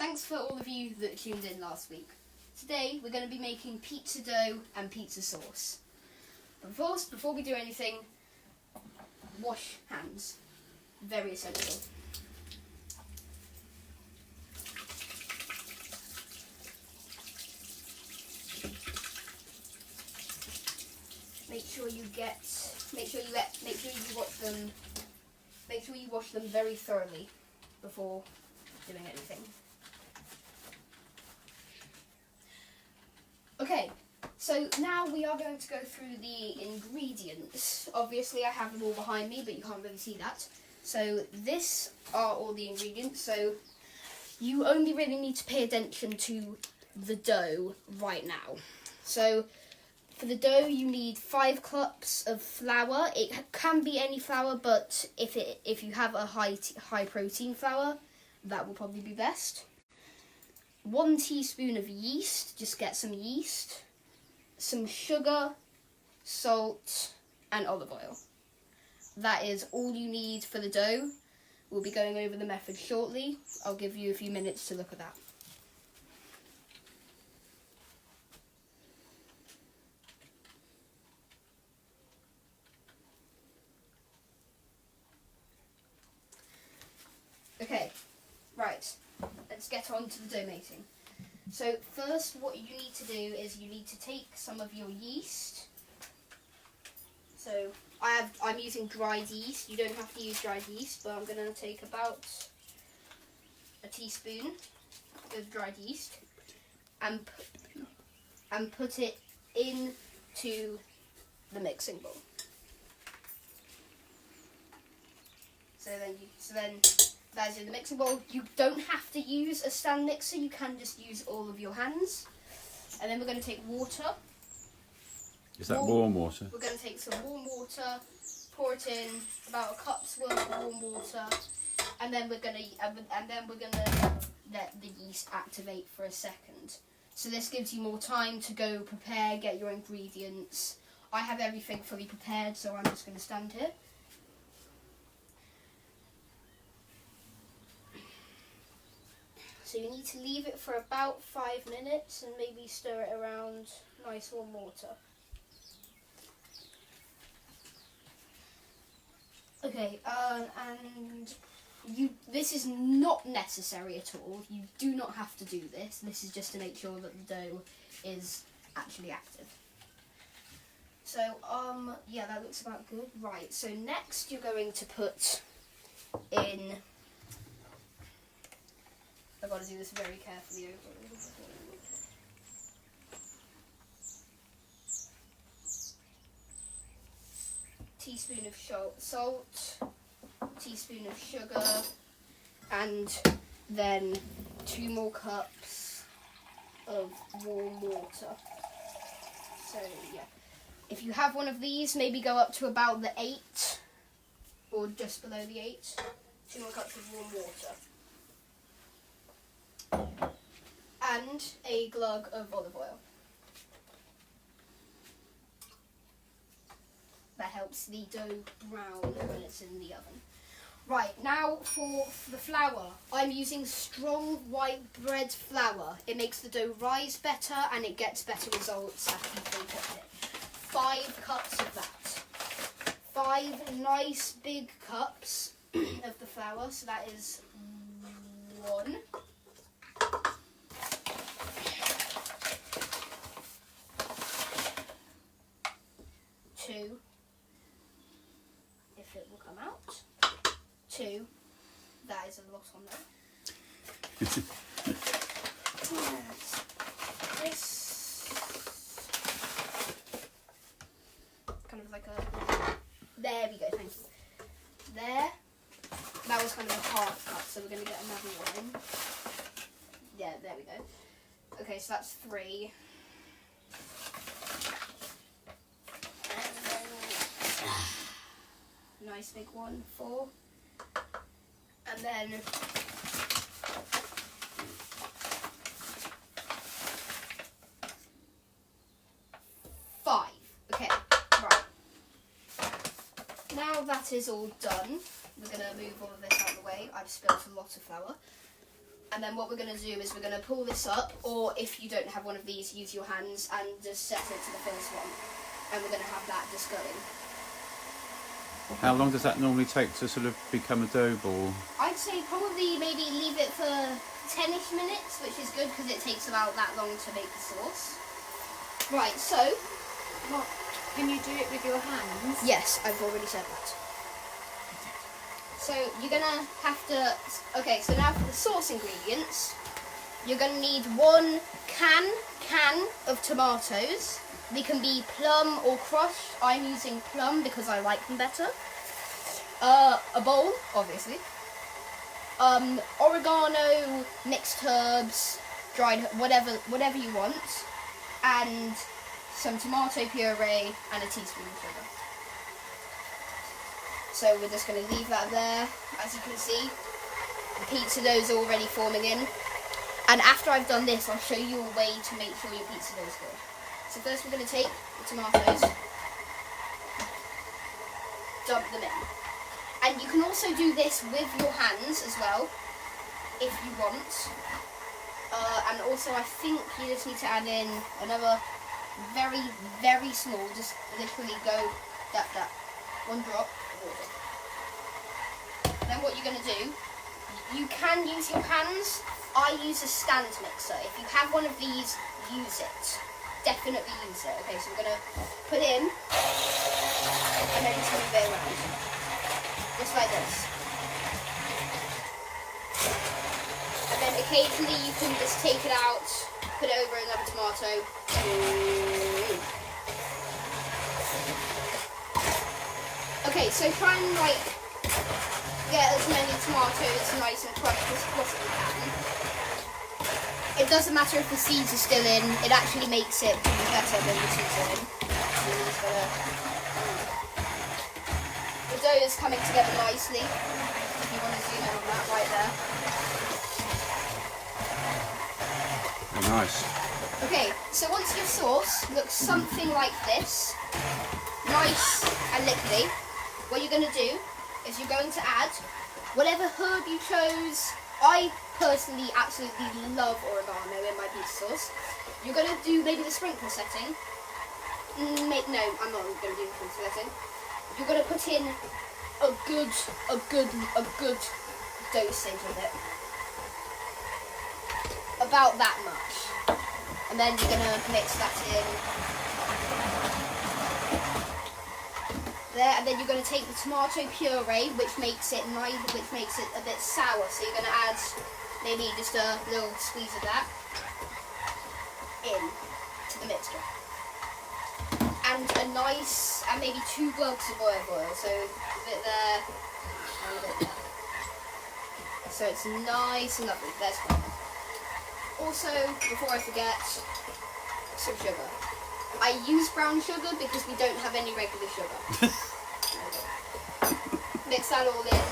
thanks for all of you that tuned in last week. Today we're going to be making pizza dough and pizza sauce. But first, before we do anything, wash hands. Very essential. Make sure you wash them very thoroughly before doing anything. Okay, so now we are going to go through the ingredients. Obviously I have them all behind me, but you can't really see that. So this are all the ingredients, so you only really need to pay attention to the dough right now. So for the dough you need 5 cups of flour. It can be any flour, but if you have a high protein flour, that will probably be best. 1 teaspoon of yeast, just get some yeast, some sugar, salt and olive oil. That is all you need for the dough. We'll be going over the method shortly. I'll give you a few minutes to look at that. Okay, right, let's get on to the dough making. So first what you need to do is you need to take some of your yeast. So I'm using dried yeast. You don't have to use dried yeast, but I'm going to take about a teaspoon of dried yeast and put it into the mixing bowl. So then that's in the mixing bowl. You don't have to use a stand mixer, you can just use all of your hands. And then we're going to take water. Is that warm water? We're going to take some warm water, pour it in, about a cup's worth of warm water, and then we're going to let the yeast activate for a second. So this gives you more time to go prepare, get your ingredients. I have everything fully prepared, so I'm just going to stand here. So you need to leave it for about 5 minutes and maybe stir it around nice warm water. Okay, and this is not necessary at all. You do not have to do this. This is just to make sure that the dough is actually active. So, yeah, that looks about good. Right, so next you're going to put in... I've got to do this very carefully. Teaspoon of salt, teaspoon of sugar, and then 2 more cups of warm water. So yeah, if you have one of these, maybe go up to about the 8 or just below the 8. 2 more cups of warm water. And a glug of olive oil. That helps the dough brown when it's in the oven. Right, now for the flour. I'm using strong white bread flour. It makes the dough rise better and it gets better results after you cook it. 5 cups of that. 5 nice big cups of the flour, so that is 1. 2, if it will come out. 2, that is a lot on there. This kind of like a, there we go, thank you. There, that was kind of a hard cut, so we're going to get another one in. Yeah, there we go. Okay, so that's 3. Nice big one, 4, and then 5. Okay, right. Now that is all done, we're going to move all of this out of the way. I've spilled a lot of flour. And then what we're going to do is we're going to pull this up, or if you don't have one of these, use your hands and just set it to the first one. And we're going to have that just going. How long does that normally take to sort of become a dough ball? I'd say probably maybe leave it for 10ish minutes, which is good because it takes about that long to make the sauce. Right, so... What? Can you do it with your hands? Yes, I've already said that. So you're gonna have to, okay, so now for the sauce ingredients, you're gonna need 1 can of tomatoes. They can be plum or crushed. I'm using plum because I like them better. A bowl, obviously. Oregano, mixed herbs, dried, whatever you want, and some tomato puree and a teaspoon of sugar. So we're just going to leave that there. As you can see, the pizza dough's already forming in. And after I've done this, I'll show you a way to make sure your pizza dough's good. So first we're going to take the tomatoes, dump them in. And you can also do this with your hands as well, if you want. And also I think you just need to add in another very, very small, just literally go that, 1 drop of water. Then what you're going to do, you can use your hands. I use a stand mixer. If you have one of these, use it. Definitely use it. Okay, so we're going to put it in and then just move it around. Just like this. And then occasionally you can just take it out, put it over another tomato. Okay, so try and like get as many tomatoes nice and crushed as possible you can. It doesn't matter if the seeds are still in, it actually makes it better than the seeds are in. The dough is coming together nicely, if you want to zoom in on that right there. Oh, nice. Okay, so once your sauce looks something like this, nice and liquidy, what you're going to do is you're going to add whatever herb you chose. I personally absolutely love oregano in my pizza sauce. You're going to do maybe the sprinkle setting. No, I'm not going to do the sprinkle setting. You're going to put in a good dosage of it. About that much. And then you're going to mix that in. There, and then you're going to take the tomato puree, which makes it nice, which makes it a bit sour. So you're going to add maybe just a little squeeze of that in to the mixture, and a nice, and maybe 2 glugs of olive oil. So a bit there, and a bit there. So it's nice and lovely. There's one. Also, before I forget, some sugar. I use brown sugar because we don't have any regular sugar. Mix that all in.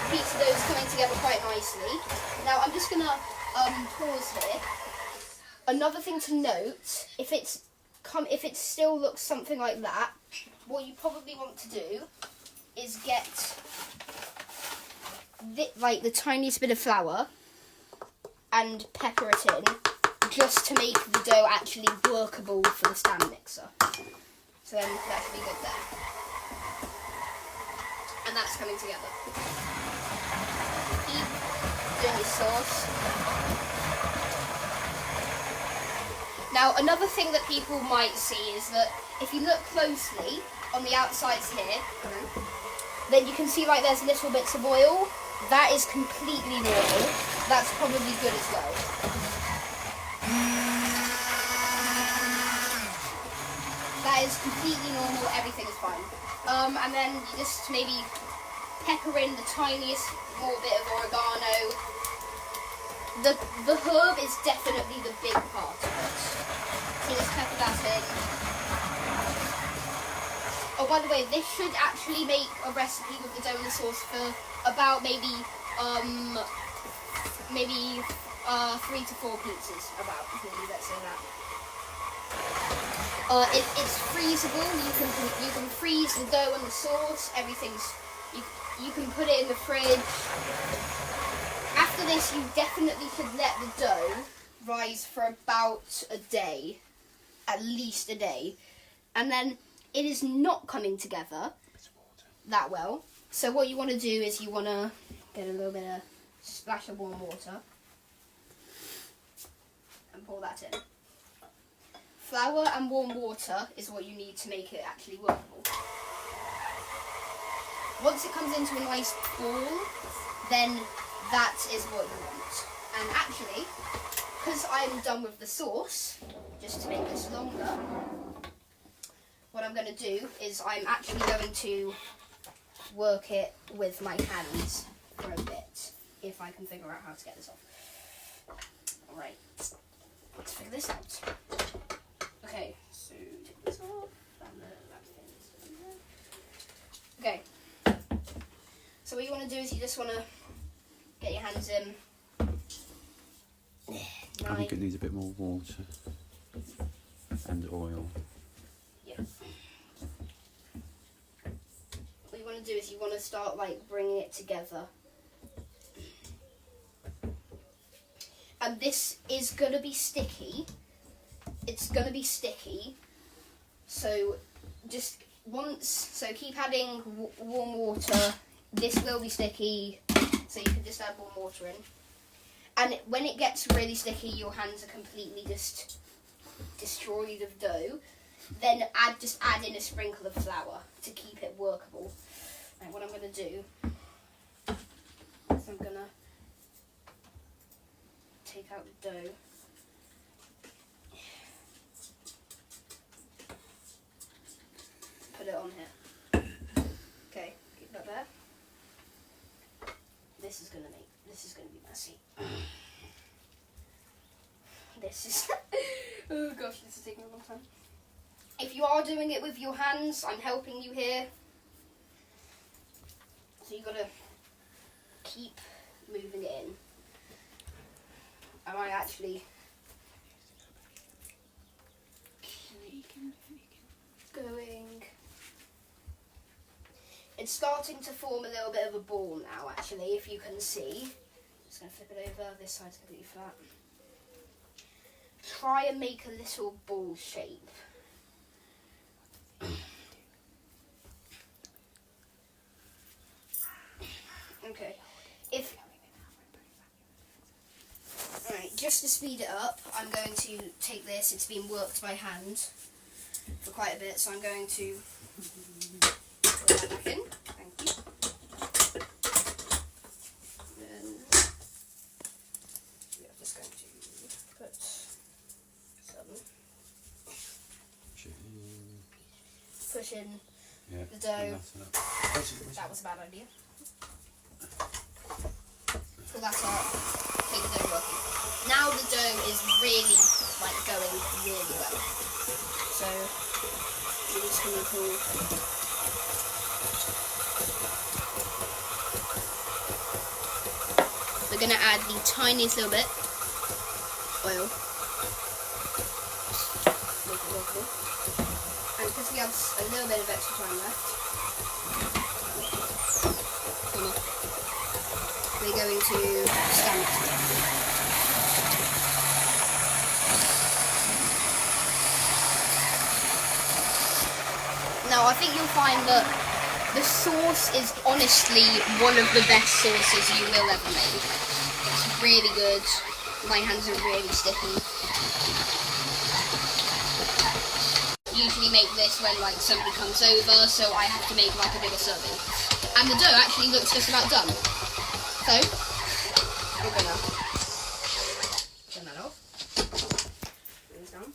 Pizza dough is coming together quite nicely. Now I'm just gonna pause here. Another thing to note, if it still looks something like that, what you probably want to do is get like the tiniest bit of flour and pepper it in, just to make the dough actually workable for the stand mixer. So then that should be good there. And that's coming together. Keep doing your sauce. Now another thing that people might see is that if you look closely on the outsides here, then you can see like there's little bits of oil. That is completely normal. That's probably good as well. That is completely normal, everything is fine. And then you just maybe pepper in the tiniest more bit of oregano. The herb is definitely the big part of it. So just pepper that in. Oh, by the way, this should actually make a recipe with the dough and the sauce for about maybe 3 to 4 pizzas. About, maybe, let's say that. It's freezable. You can freeze the dough and the sauce. Everything's you can put it in the fridge. After this, you definitely should let the dough rise for about a day, at least a day, and then it is not coming together that well. So what you want to do is you want to get a little bit of splash of warm water and pour that in. Flour and warm water is what you need to make it actually workable. Once it comes into a nice ball, then that is what you want. And actually, because I'm done with the sauce, just to make this longer, what I'm going to do is I'm actually going to work it with my hands for a bit, if I can figure out how to get this off. Alright, let's figure this out. Okay, so take this off, and the wrap things in there. Okay, so what you want to do is you just want to get your hands in. I think it needs a bit more water and oil. Yeah. What you want to do is you want to start like bringing it together. And this is going to be sticky. It's going to be sticky. So just so keep adding warm water. This will be sticky, so you can just add warm water in. And when it gets really sticky, your hands are completely just destroyed of dough. Then just add in a sprinkle of flour to keep it workable. Right, what I'm going to do is I'm going to take out the dough. Put it on here. Okay, keep that there. This is gonna be messy. This is oh gosh, this is taking a long time. If you are doing it with your hands, I'm helping you here. So you gotta keep moving it in. And I actually going. It's starting to form a little bit of a ball now, actually, if you can see. Just going to flip it over, this side's completely flat. Try and make a little ball shape. Okay. Alright, just to speed it up, I'm going to take this. It's been worked by hand for quite a bit, so I'm going to put that back in. Thank you. Then we are just going to put some push in the dough. That was a bad idea. Pull that up. Take the dough working. Now the dough is really going really well. So we're just going to pull. We're going to add the tiniest little bit oil. Make it workable. And because we have a little bit of extra time left, we're going to stand it. Now I think you'll find that the sauce is honestly one of the best sauces you will ever make. It's really good. My hands are really sticky. Usually make this when somebody comes over, so I have to make a bigger serving. And the dough actually looks just about done. So we're gonna turn that off. Put this down.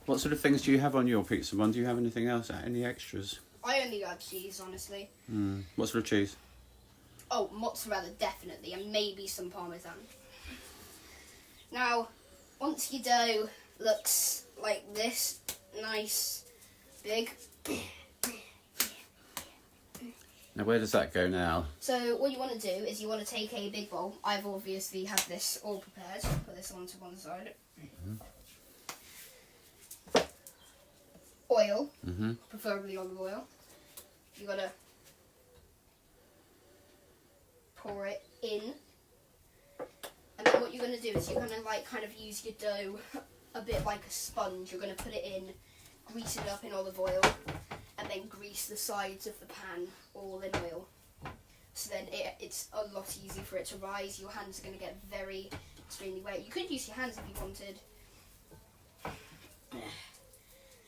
What sort of things do you have on your pizza one? Do you have anything else? Any extras? I only got cheese, honestly. What sort of cheese? Oh, mozzarella, definitely, and maybe some parmesan. Now, once your dough looks like this, nice, big, Now where does that go now? So what you want to do is you want to take a big bowl. I've obviously had this all prepared. Put this onto one side. Oil, preferably olive oil. You gotta pour it in, and then what you're gonna do is you're gonna like kind of use your dough a bit like a sponge. You're gonna put it in, grease it up in olive oil, and then grease the sides of the pan all in oil. So then it's a lot easier for it to rise. Your hands are gonna get very extremely wet. You could use your hands if you wanted.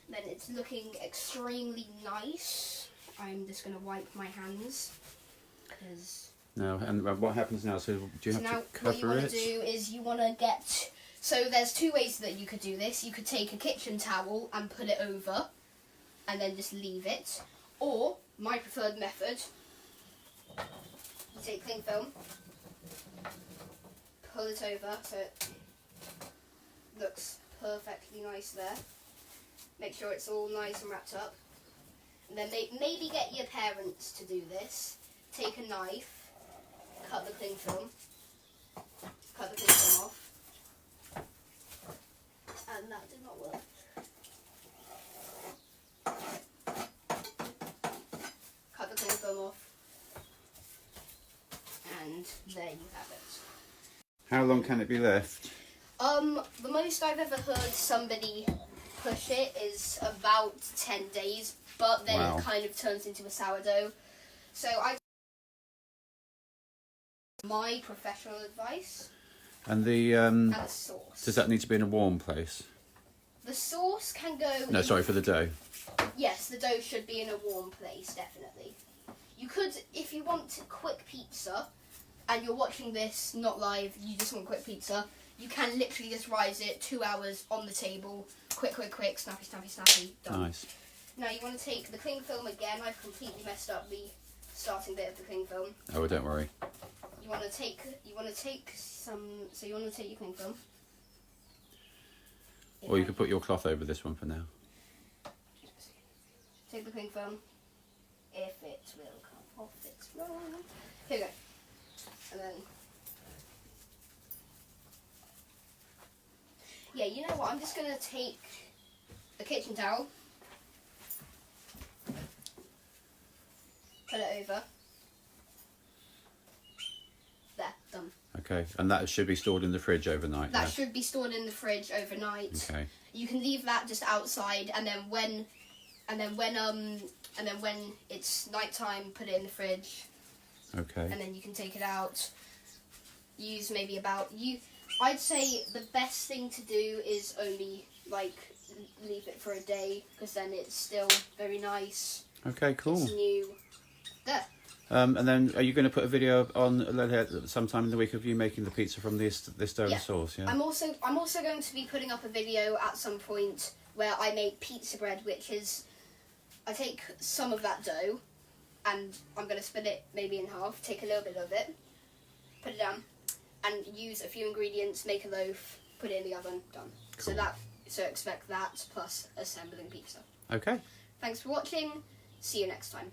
Then it's looking extremely nice. I'm just going to wipe my hands. No, and what happens now? So do you have to cover it? What you want to do is you want to get... So there's two ways that you could do this. You could take a kitchen towel and put it over and then just leave it. Or, my preferred method, you take cling film, pull it over so it looks perfectly nice there. Make sure it's all nice and wrapped up. And then maybe get your parents to do this. Take a knife, cut the cling film off. And that did not work. Cut the cling film off. And there you have it. How long can it be left? The most I've ever heard somebody push it is about 10 days, but then Wow. it kind of turns into a sourdough. So my professional advice, And the and the sauce. does that need to be in a warm place? The sauce can go... No, sorry, for the dough. Yes, the dough should be in a warm place, definitely. You could, if you want quick pizza, and you're watching this not live, you just want quick pizza, you can literally just rise it 2 hours on the table. Quick, snappy, done. Nice. Now you want to take the cling film again. I've completely messed up the starting bit of the cling film. Oh, don't worry. You want to take your cling film. Or you could put your cloth over this one for now. Take the cling film. If it will come off, it's wrong. Here we go. And then... Yeah, you know what? I'm just going to take a kitchen towel. Put it over. There, done. Okay, and that should be stored in the fridge overnight. That should be stored in the fridge overnight. Okay. You can leave that just outside, and then when it's nighttime, put it in the fridge. Okay. And then you can take it out. Use maybe I'd say the best thing to do is only leave it for a day, because then it's still very nice. Okay, cool. It's new. There. And then are you going to put a video on sometime in the week of you making the pizza from this dough and sauce? Yeah. I'm also going to be putting up a video at some point where I make pizza bread, which is I take some of that dough and I'm going to split it maybe in half, take a little bit of it, put it down, and use a few ingredients, make a loaf, put it in the oven, done. Cool. So expect that plus assembling pizza. Okay. Thanks for watching. See you next time.